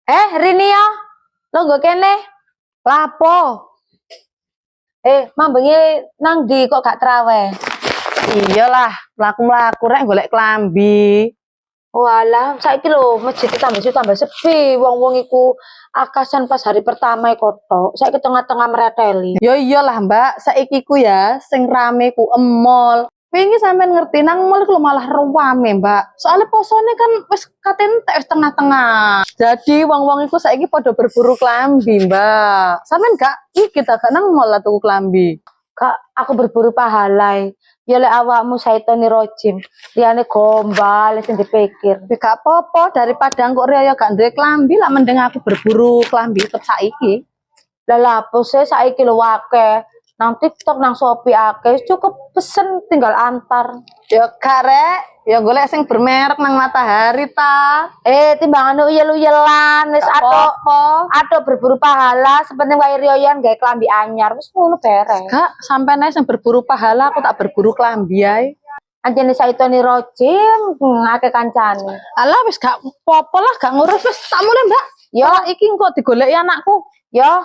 Rinio, lo gak kene? Lapo? Mambengi nang di kok gak traweh? Iyalah, mlaku-mlaku rek golek klambi. Walah, saiki lho masjid tambah sepi. Wong-wong iku akasan pas hari pertama iku tok. Saiki tengah-tengah mereteli. Ya iyalah, Mbak, saiki ku ya sing rame ku emol. Wingi sampean ngerti nang mall iku malah rame, Mbak. Soalnya posone kan wis katentek wis tengah-tengah. Jadi wong-wong iku saiki padha berburu klambi, Mbak. Sampean gak kita gak nang mall tuku klambi. Kak, aku berburu pahala. Ya lek awakmu saitoni rojim, liyane gombal sing dipikir. Ya gak apa-apa daripada engko riyo gak duwe klambi, lah mending aku berburu klambi tetep saiki. Lah lapo sih saiki lho akeh. Nang TikTok, nang Shopee akeh, cukup pesen tinggal antar. Ya karek, ya golek sing bermerek nang Matahari ta. Timbangan uyel-uyelan wis ato berburu pahala, sepenting wae riyoyan gawe klambi anyar, wis ngono beres. Gak, sampean ae sing berburu pahala, aku tak berburu klambi ae. Anjene saitoni rojim, akeh kancane. Alah wis gak apa-apa lah, gak ngurus wis tak mulai, Mbak. Yo, iki engko digoleki anakku. Yo.